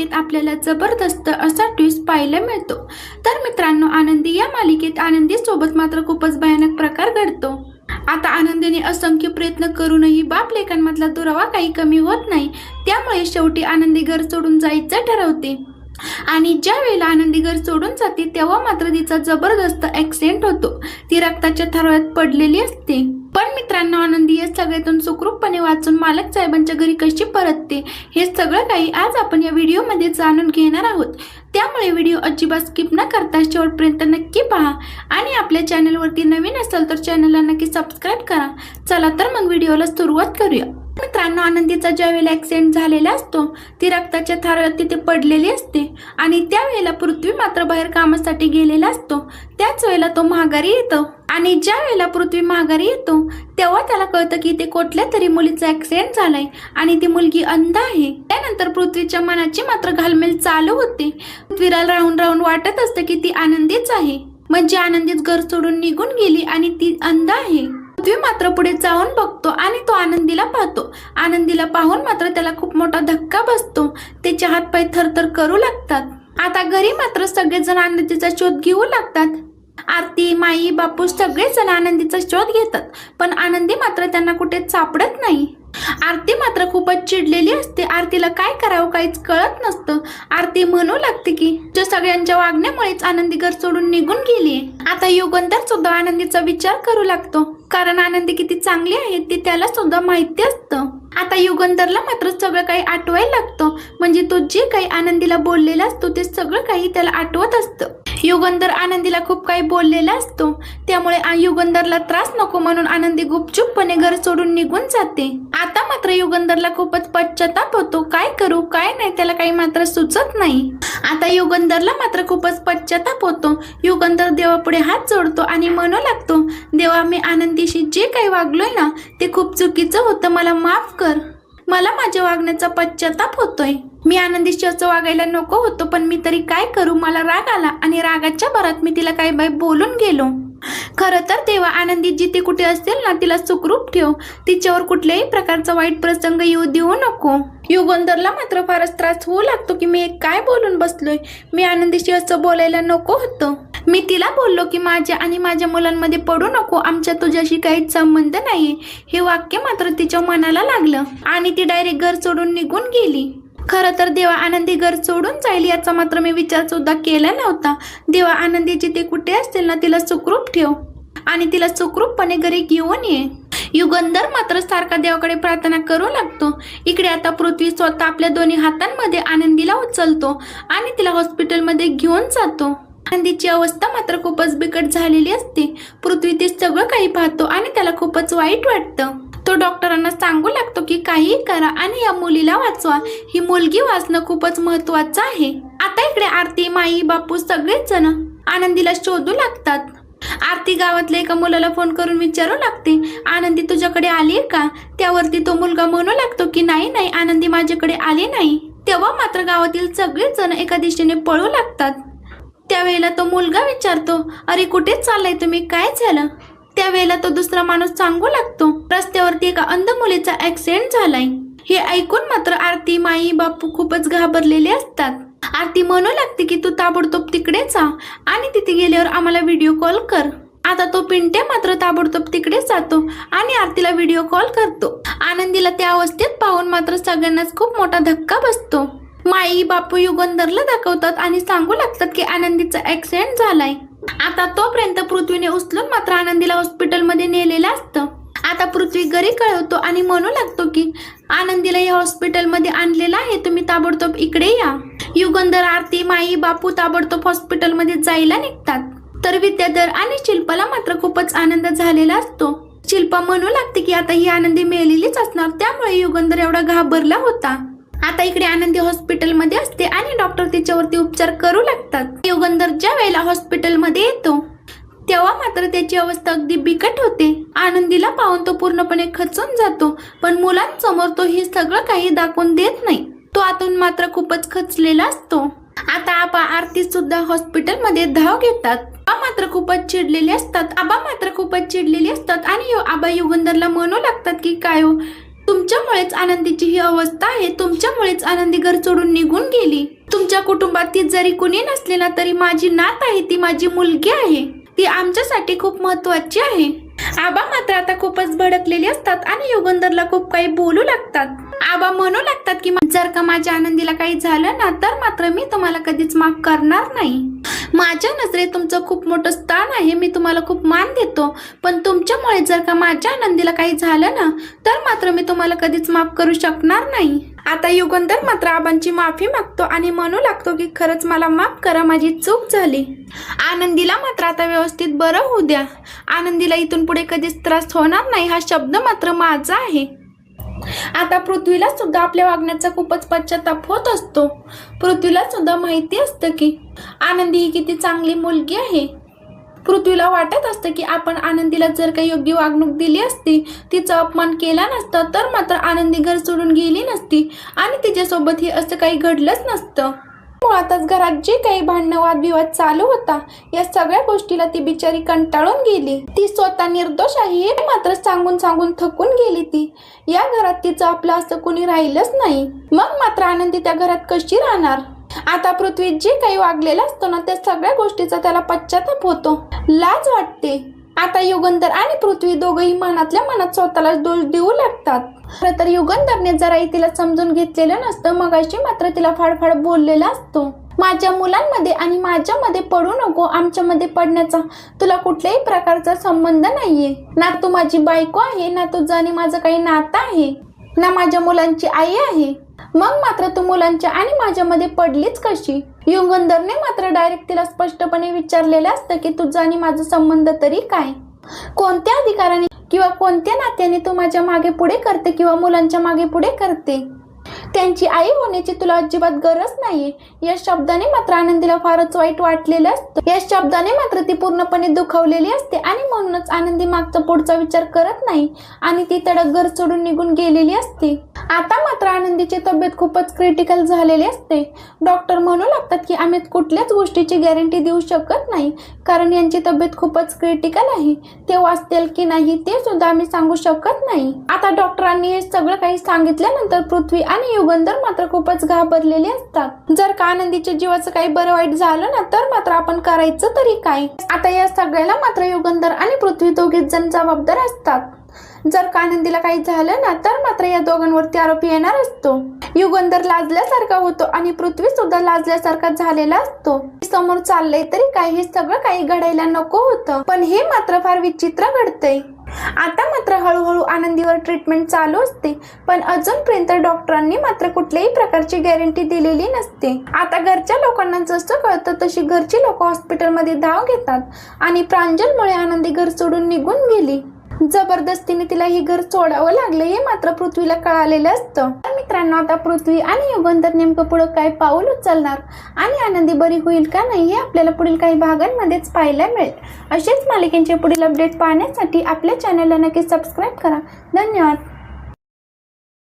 मालिकेत आपल्याला जबरदस्त असा ट्विस्ट पाहायला मिळतो। तर मित्रांनो, आनंदी या मालिकेत आनंदी सोबत मात्र खूपच भयानक प्रकार घडतो। आता आनंदीने असंख्य प्रयत्न करूनही बाप लेकांमधला दुरावा काही कमी होत नाही। त्यामुळे शेवटी आनंदी घर सोडून जायचं ठरवते आणि ज्या वेळेला आनंदी घर सोडून जाते तेव्हा मात्र तिचा जबरदस्त ॲक्सिडेंट होतो। ती रक्ताच्या थरात पडलेली असते। पण मित्रांनो, आनंदी या सगळ्यातून सुखरूपपणे वाचून मालक साहेबांच्या घरी कशी परतते हे सगळं काही आज आपण या व्हिडिओमध्ये जाणून घेणार आहोत। त्यामुळे व्हिडिओ अजिबात स्किप न करता शेवटपर्यंत नक्की पहा आणि आपल्या चॅनलवरती नवीन असाल तर चॅनलला नक्की सबस्क्राईब करा। चला तर मग व्हिडिओला सुरुवात करूया। मित्रांनो, आनंदीचा ज्या वेळेला ॲक्सिडेंट झालेला असतो ती रक्ताच्या थारात तिथे पडलेली असते आणि त्यावेळेला पृथ्वी मात्र बाहेर कामासाठी गेलेला असतो। त्याच वेळेला तो माघारी येतो आणि ज्या वेळेला पृथ्वी माघारी येतो तेव्हा त्याला कळतं की ते कुठल्या तरी मुलीचा ॲक्सिडेंट झालाय आणि ती मुलगी अंध आहे। त्यानंतर पृथ्वीच्या मनाची मात्र घालमेल चालू होते। पृथ्वीला राहून राहून वाटत असतं की ती आनंदीच आहे, म्हणजे आनंदीच घर सोडून निघून गेली आणि ती अंध आहे। पृथ्वी मात्र पुढे जाऊन बघतो आणि तो आनंदीला पाहतो। आनंदीला पाहून मात्र त्याला खूप मोठा धक्का बसतो। त्याचे हातपाय थरथर करू लागतात। आता घरी मात्र सगळेजण आनंदीचा शोध घेऊ लागतात। आरती, माई, बापू सगळेजण आनंदीचा शोध घेतात, पण आनंदी मात्र त्यांना कुठे सापडत नाही। आरती मात्र खूपच चिडलेली असते। आरतीला काय करावं काहीच कळत नसतं। आरती म्हणू लागते की सगळ्यांच्या वागण्यामुळेच आनंदी घर सोडून निघून गेली। आता युगंधर सुद्धा आनंदीचा विचार करू लागतो, कारण आनंदी किती चांगली आहे ते त्याला सुद्धा माहिती असतं। आता युगंधरला मात्र सगळं काही आठवायला लागतं, म्हणजे तो जे काही आनंदीला बोललेला असतो ते सगळं काही त्याला आठवत असतं। युगंधर आनंदीला खूप काही बोललेला असतो, त्यामुळे युगंधरला त्रास नको म्हणून आनंदी गुपचूपपणे घर सोडून निघून जाते। आता मात्र युगंधरला खूपच पश्चाताप होतो। काय करू काय नाही त्याला काही मात्र सुचत नाही। आता युगंधरला मात्र खूपच पश्चाताप होतो। युगंधर देवापुढे हात जोडतो आणि म्हणू लागतो, देवा, मी आनंदीशी जे काही वागलोय ना ते खूप चुकीचं होतं, मला माफ कर। मला माझ्या वागण्याचा पश्चाताप होतोय। मी आनंदीशी असं वागायला नको होतं, पण मी तरी काय करू, मला राग आला आणि रागाच्या भरात मी तिला काही बाई बोलून गेलो। खरं तर तेव्हा आनंदी जिथे कुठे असेल ना तिला सुखरूप ठेव, तिच्यावर कुठल्याही प्रकारचा वाईट प्रसंग येऊ देऊ नको। युगंधरला मात्र फारच त्रास होऊ लागतो की मी काय बोलून बसलोय, मी आनंदीशी असं बोलायला नको होतं। मी तिला बोललो की माझ्या आणि माझ्या मुलांमध्ये पडू नको, आमच्या तुझ्याशी काहीच संबंध नाही। हे वाक्य मात्र तिच्या मनाला लागलं आणि ती डायरेक्ट घर सोडून निघून गेली। खरं तर देवा आनंदी घर सोडून जाईल याचा मात्र मी विचार सुद्धा केला नव्हता। देवा, आनंदी जिथे कुठे असतील ना तिला सुखरूप ठेव आणि तिला सुखरूपपणे घरी घेऊन ये। युगंधर मात्र सारखा देवाकडे प्रार्थना करू लागतो। इकडे आता पृथ्वी स्वतः आपल्या दोन्ही हातांमध्ये आनंदीला उचलतो आणि तिला हॉस्पिटलमध्ये घेऊन जातो। आनंदीची अवस्था मात्र खूपच बिकट झालेली असते। पृथ्वी ते सगळं काही पाहतो आणि त्याला खूपच वाईट वाटतं। तो डॉक्टरांना सांगू लागतो की काही करा आणि या मुलीला वाचवा, ही मुलगी वाचणं खूपच महत्वाचं आहे। आता इकडे आरती, माई, बापू सगळेच जण आनंदीला शोधू लागतात। आरती गावातल्या एका मुलाला फोन करून विचारू लागते, आनंदी तुझ्याकडे आली आहे का? त्यावरती तो मुलगा म्हणू लागतो की नाही, आनंदी माझ्याकडे आली नाही। तेव्हा मात्र गावातील सगळेच जण एका दिशेने पळू लागतात। त्यावेळेला तो मुलगा विचारतो, अरे कुठे चाललाय तुम्ही, काय झालं? त्यावेळेला तो दुसरा माणूस सांगू लागतो, रस्त्यावरती एका अंध मुलीचा ॲक्सिडेंट झालाय। हे ऐकून मात्र आरती, माई, बापू खूपच घाबरलेले असतात। आरती म्हणू लागते की तू ताबडतोब तिकडे जा आणि तिथे गेल्यावर आम्हाला व्हिडिओ कॉल कर। आता तो पिंट्या मात्र ताबडतोब तिकडे जातो आणि आरतीला व्हिडिओ कॉल करतो। आनंदीला त्या अवस्थेत पाहून मात्र सगळ्यांनाच खूप मोठा धक्का बसतो। माई, बापू युगंधरला दाखवतात आणि सांगू लागतात की आनंदीचा ॲक्सिडेंट झालाय। आता तोपर्यंत पृथ्वीने उचलून मात्र आनंदीला हॉस्पिटलमध्ये नेलेलं असतं। आता पृथ्वी घरी कळवतो आणि म्हणू लागतो की आनंदीला या हॉस्पिटलमध्ये आणलेलं आहे, तुम्ही ताबडतोब इकडे या। युगंधर, आरती, माई, बापू ताबडतोब हॉस्पिटलमध्ये जायला निघतात। तर विद्याधर आणि शिल्पाला मात्र खूपच आनंद झालेला असतो। शिल्पा म्हणू लागते की आता ही आनंदी मेलेलीच असणार, त्यामुळे युगंधर एवढा घाबरला होता। आता इकडे आनंदी हॉस्पिटलमध्ये असते आणि डॉक्टर तिच्यावरती उपचार करू लागतात। युगंधर ज्या वेळेला हॉस्पिटलमध्ये येतो तेव्हा मात्र त्याची अवस्था अगदी बिकट होते। आनंदीला पाहून तो पूर्णपणे खचून जातो, पण मुलांसमोर तो हे सगळं काही दाखवून देत नाही। तो आतून मात्र खूपच खचलेला असतो। आता आबा, आरती सुद्धा हॉस्पिटलमध्ये धाव घेतात। आबा मात्र खूपच चिडलेले असतात। आणि आबा युगंधरला म्हणू लागतात की काय हो, तुमच्यामुळेच आनंदीची ही अवस्था आहे, तुमच्यामुळेच आनंदी घर सोडून निघून गेली. तुमच्या कुटुंबात ती जरी कुणी नसली ना तरी माझी नात आहे, ती माझी मुलगी आहे, ती आमच्यासाठी खूप महत्वाची आहे. आबा मात्र आता खूपच भडकलेले असतात आणि युगंधरला खूप काही बोलू लागतात. आबा म्हणू लागतात की जर का माझ्या आनंदीला काही झालं ना तर मात्र मी तुम्हाला कधीच माफ करणार नाही. माझ्या नजरेत तुमचं खूप मोठं स्थान आहे, मी तुम्हाला खूप मान देतो, पण तुमच्यामुळे जर का माझ्या आनंदीला काही झालं ना तर मात्र मी तुम्हाला कधीच माफ करू शकणार नाही. आता युगंधर मात्र आबांची माफी मागतो आणि म्हणू लागतो की खरंच मला माफ करा, माझी चूक झाली. आनंदीला मात्र आता व्यवस्थित बरं होऊ द्या. आनंदीला इथून पुढे कधीच त्रास होणार नाही हा शब्द मात्र माझा आहे. आता पृथ्वीला सुद्धा आपल्या वागण्याचा खूपच पश्चाताप होत असतो. पृथ्वीला सुद्धा माहिती असतं की आनंदी ही किती चांगली मुलगी आहे. पृथ्वीला वाटत असतं की आपण आनंदीला जर काही योग्य वागणूक दिली असती, तिचा अपमान केला नसता तर मात्र आनंदी घर सोडून गेली नसती आणि तिच्यासोबत हे असं काही घडलंच नसतं. मुळातच घरात जे काही भांडणं वादविवाद चालू होता या सगळ्या गोष्टीला ती बिचारी कंटाळून गेली. ती स्वतः निर्दोष आहे हे मात्र सांगून सांगून थकून गेली. ती या घरात तिचं आपलं असं कुणी राहिलंच नाही. मग मात्र आनंदी त्या घरात कशी राहणार. आता पृथ्वीत जे काही वागलेलं असतं ना त्या सगळ्या गोष्टीचा त्याला पश्चाताप होतो, लाज वाटते. आता युगंधर आणि पृथ्वी दोघंही मनातल्या मनात स्वतःला दोष देऊ लागतात. खरं तर युगंधरने जराही तिला समजून घेतलेलं नसतं. मगाशी मात्र तिला फाडफाड बोललेला असतो. माझ्या मुलांमध्ये आणि माझ्यामध्ये पडू नको, आमच्यामध्ये पडण्याचा तुला कुठल्याही प्रकारचा संबंध नाहीये. ना तू माझी बायको आहे, ना तुझं आणि माझं काही नातं आहे, ना माझ्या मुलांची आई आहे. मग मात्र तू मुलांच्या आणि माझ्यामध्ये पडलीच कशी. युगंधरने मात्र डायरेक्ट तिला स्पष्टपणे विचारलेलं असतं की तुझा आणि माझा संबंध तरी काय, कोणत्या अधिकाराने किंवा कोणत्या नात्याने तू माझ्या मागे पुढे करते किंवा मुलांच्या मागे पुढे करते. त्यांची आई होण्याची तुला अजिबात गरज नाहीये. या शब्दाने मात्र आनंदीला फारच वाईट वाटलेलं असतं. या शब्दाने मात्र ती पूर्णपणे दुखावलेली असते आणि म्हणूनच आनंदी मागचा पुढचा विचार करत नाही आणि ती तडक घर सोडून निघून गेलेली असते. आता मात्र आनंदीची तब्येत खूपच क्रिटिकल झालेली असते. डॉक्टर म्हणू लागतात की आम्ही कुठल्याच गोष्टीची गॅरंटी देऊ शकत नाही, कारण यांची तब्येत खूपच क्रिटिकल आहे. ते वाचतील की नाही ते सुद्धा आम्ही सांगू शकत नाही. आता डॉक्टरांनी हे सगळं काही सांगितल्यानंतर पृथ्वी आणि युगंधर मात्र खूपच घाबरलेले असतात. जर का आनंदीच्या जीवाचं काही बरं वाईट झालं ना तर मात्र आपण करायचं तरी काय. आता या सगळ्याला मात्र युगंधर आणि पृथ्वी दोघेच जण जबाबदार असतात. जर का आनंदीला काही झालं ना तर मात्र या दोघांवरती आरोप येणार असतो. युगंधर लाजल्यासारखा होतो आणि पृथ्वी सुद्धा लाजल्यासारखा झालेला असतो. समोर चाललंय तरी काय, हे सगळं काही घडायला नको होतं, पण हे मात्र फार विचित्र घडतंय. आता मात्र हळूहळू आनंदीवर ट्रीटमेंट चालू असते, पण अजूनपर्यंत डॉक्टरांनी मात्र कुठल्याही प्रकारची गॅरंटी दिलेली नसते. आता घरच्या लोकांना जसं कळतं तशी घरची लोक हॉस्पिटलमध्ये धाव घेतात आणि प्रांजलमुळे आनंदी घर सोडून निघून गेली. जबरदस्तीने तिला हे घर सोडावं लागलं हे मात्र पृथ्वीला कळालेलं असतं. तर मित्रांनो, आता पृथ्वी आणि युगंधर नेमकं पुढे काय पाऊल उचलणार आणि आनंदी बरी होईल का नाही हे आपल्याला पुढील काही भागांमध्येच पाहायला मिळेल. असेच मालिकेचे पुढील अपडेट पाहण्यासाठी आपल्या चॅनलला नक्की सबस्क्राईब करा. धन्यवाद.